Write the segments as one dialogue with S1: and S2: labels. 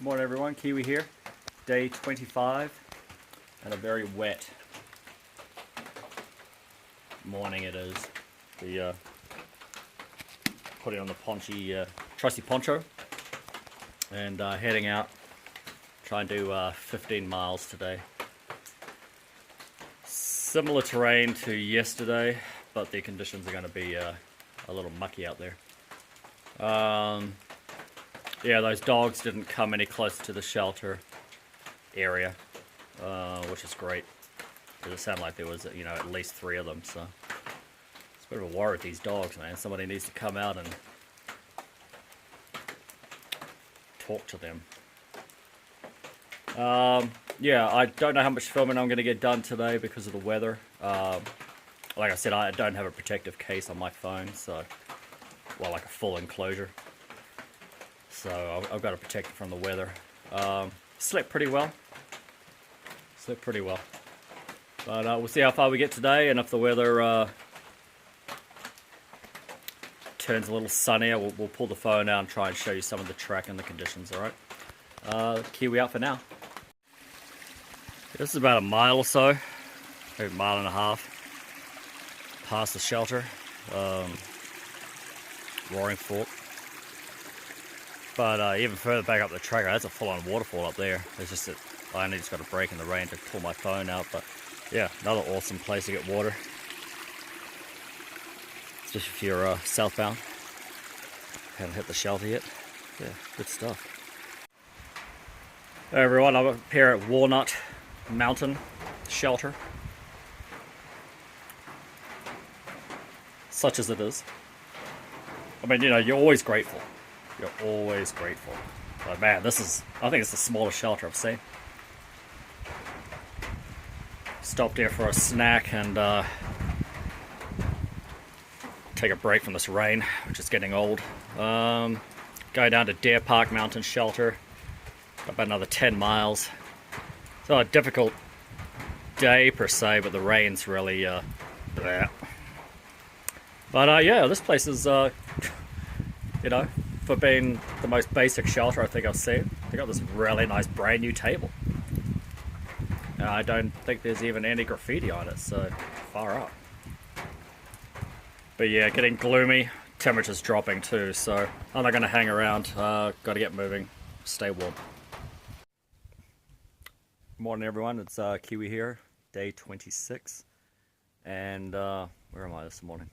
S1: Morning everyone, Kiwi here. Day 25 and a very wet morning it is. The putting on the trusty poncho and heading out. Try and do 15 miles today. Similar terrain to yesterday, but the conditions are going to be a little mucky out there. Yeah, those dogs didn't come any closer to the shelter area, which is great. It sounded like there was, at least 3 of them. So it's a bit of a worry with these dogs, man. Somebody needs to come out and talk to them. Yeah, I don't know how much filming I'm going to get done today because of the weather. Like I said, I don't have a protective case on my phone, so, well, like a full enclosure. So I've got to protect it from the weather. Slept pretty well. But we'll see how far we get today, and if the weather turns a little sunnier, we'll pull the phone out and try and show you some of the track and the conditions, alright? Kiwi out for now. This is about a mile or so, maybe a mile and a half past the shelter, Roaring Fork. But even further back up the track, that's a full-on waterfall up there. It's just that I only just got a break in the rain to pull my phone out. But yeah, another awesome place to get water. Especially if you're southbound. Haven't hit the shelter yet. Yeah, good stuff. Hey everyone, I'm up here at Walnut Mountain Shelter. Such as it is. I mean, you're always grateful. You're always grateful. But man, I think it's the smallest shelter I've seen. Stopped here for a snack and take a break from this rain, which is getting old. Going down to Deer Park Mountain Shelter. Got about another 10 miles. It's not a difficult day per se, but the rain's really bleh. But yeah, this place is, for being the most basic shelter I think I've seen. They got this really nice brand new table. And I don't think there's even any graffiti on it, so far up. But yeah, getting gloomy. Temperature's dropping too, so I'm not going to hang around. Got to get moving. Stay warm. Morning everyone, it's Kiwi here. Day 26. And where am I this morning?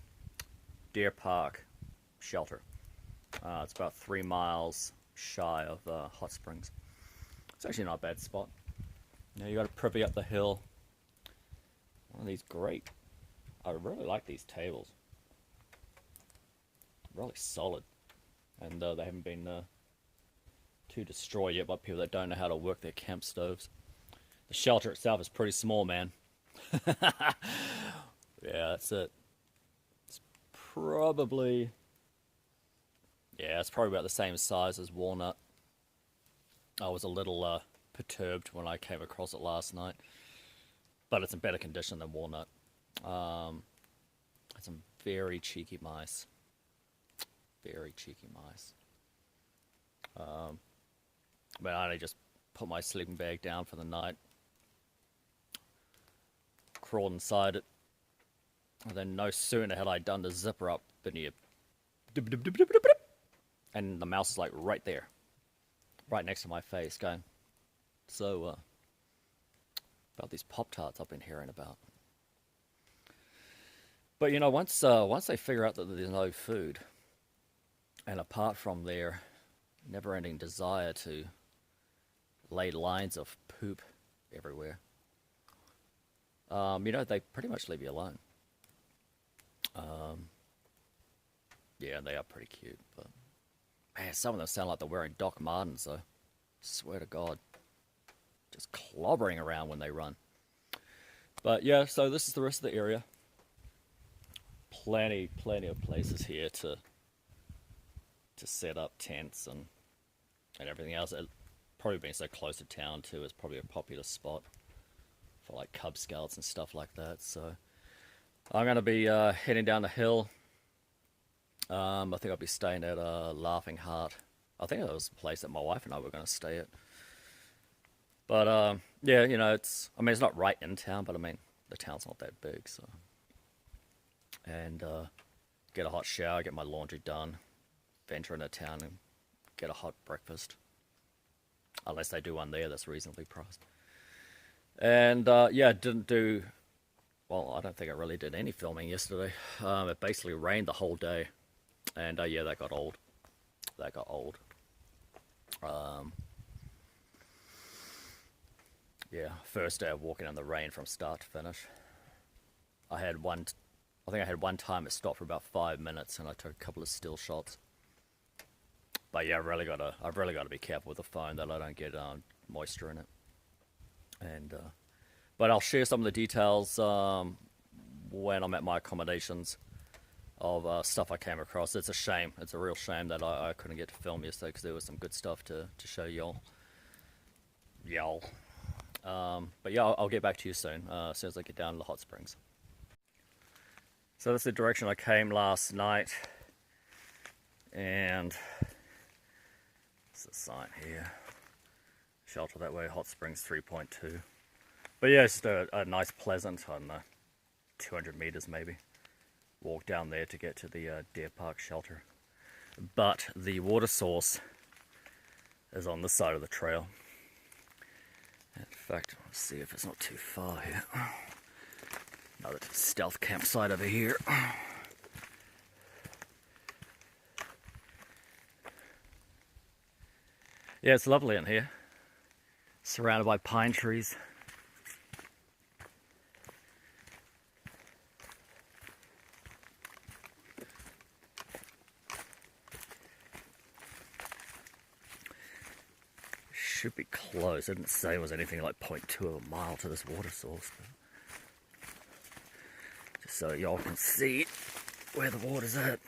S1: Deer Park Shelter. It's about 3 miles shy of Hot Springs. It's actually not a bad spot. You got to privy up the hill. One of these great. I really like these tables. Really solid, and they haven't been too destroyed yet by people that don't know how to work their camp stoves. The shelter itself is pretty small, man. Yeah, that's it. It's probably about the same size as Walnut. I was a little perturbed when I came across it last night, but it's in better condition than Walnut. Some very cheeky mice. But I only just put my sleeping bag down for the night, crawled inside it, and then no sooner had I done the zipper up than you and the mouse is like right there, right next to my face, going, so about these Pop-Tarts I've been hearing about. But once they figure out that there's no food, and apart from their never-ending desire to lay lines of poop everywhere, they pretty much leave you alone. Yeah, they are pretty cute, but man, some of them sound like they're wearing Doc Martens, though. Swear to God. Just clobbering around when they run. But yeah, so this is the rest of the area. Plenty of places here to set up tents and everything else. It, probably being so close to town too, is probably a popular spot for like Cub Scouts and stuff like that. So I'm going to be heading down the hill. I think I'll be staying at Laughing Heart I think it was the place that my wife and I were going to stay at. But yeah, you know, I mean, it's not right in town, but I mean, the town's not that big, so. And get a hot shower, get my laundry done, venture into town and get a hot breakfast. Unless they do one there that's reasonably priced. And yeah, didn't do, well, I don't think I really did any filming yesterday. It basically rained the whole day. And yeah, that got old. That got old. Yeah, first day of walking in the rain from start to finish. I think I had one time it stopped for about 5 minutes and I took a couple of still shots. But yeah, I've really got to be careful with the phone that I don't get moisture in it. And but I'll share some of the details when I'm at my accommodations of stuff I came across. It's a shame. It's a real shame that I couldn't get to film yesterday because there was some good stuff to show y'all. But yeah, I'll get back to you soon as I get down to the hot springs. So that's the direction I came last night, and it's a sign here. Shelter that way, hot springs 3.2. But yeah, it's just a nice pleasant, I don't know, 200 meters maybe. Walk down there to get to the Deer Park shelter. But the water source is on this side of the trail. In fact, let's see if it's not too far here. Another stealth campsite over here. Yeah, it's lovely in here. Surrounded by pine trees. Should be close. I didn't say it was anything like 0.2 of a mile to this water source. Just so y'all can see where the water's at.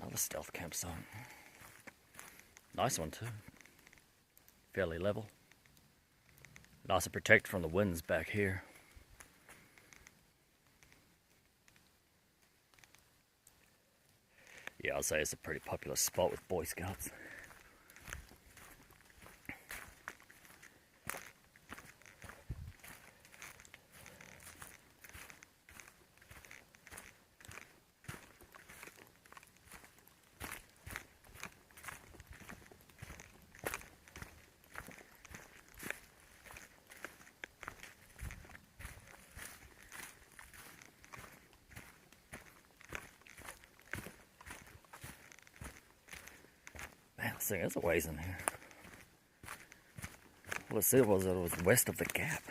S1: Another stealth campsite. Nice one too. Fairly level. Nice to protect from the winds back here. Yeah, I'd say it's a pretty popular spot with Boy Scouts. Man, this thing is a ways in here. Well, it said was that it was west of the gap.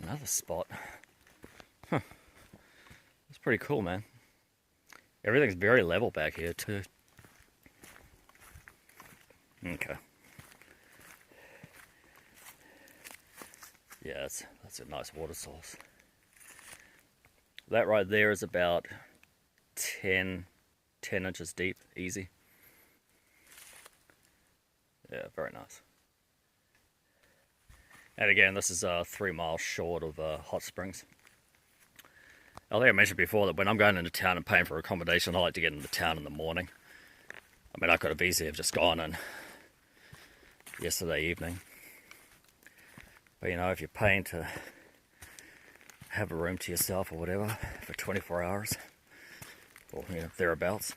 S1: Another spot. Huh. It's pretty cool, man. Everything's very level back here, too. Okay. Yeah, that's a nice water source. That right there is about 10 inches deep, easy. Yeah, very nice. And again, this is 3 miles short of hot springs. I think I mentioned before that when I'm going into town and paying for accommodation, I like to get into town in the morning. I mean, I could have easily have just gone in yesterday evening. But you know, if you're paying to have a room to yourself or whatever for 24 hours, or you know, thereabouts,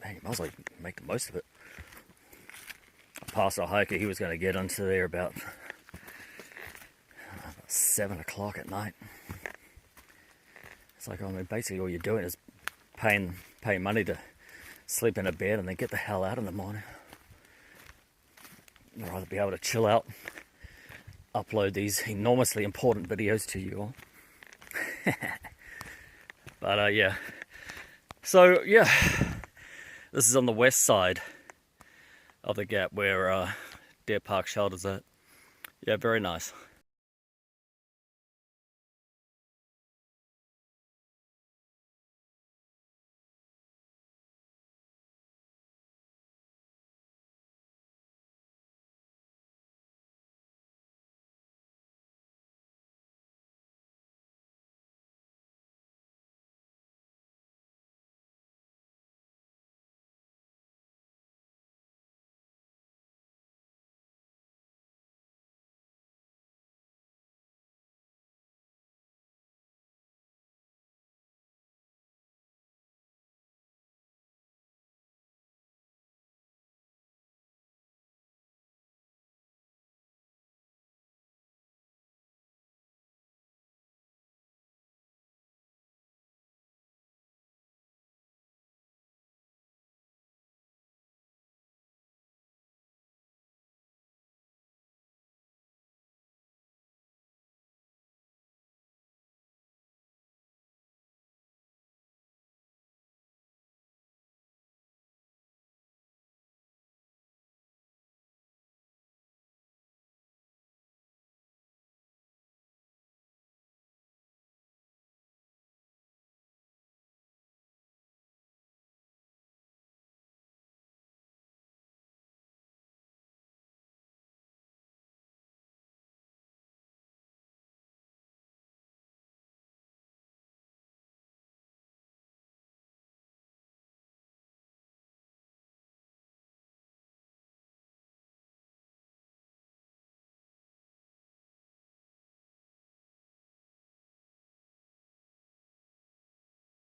S1: man, you might as well make the most of it. I passed a hiker, he was going to get into there about 7 o'clock at night. It's like, I mean, basically all you're doing is paying money to sleep in a bed and then get the hell out in the morning. You'd rather be able to chill out, upload these enormously important videos to you all. But yeah, so yeah, this is on the west side of the gap where Deer Park Shelter's at. Yeah, very nice.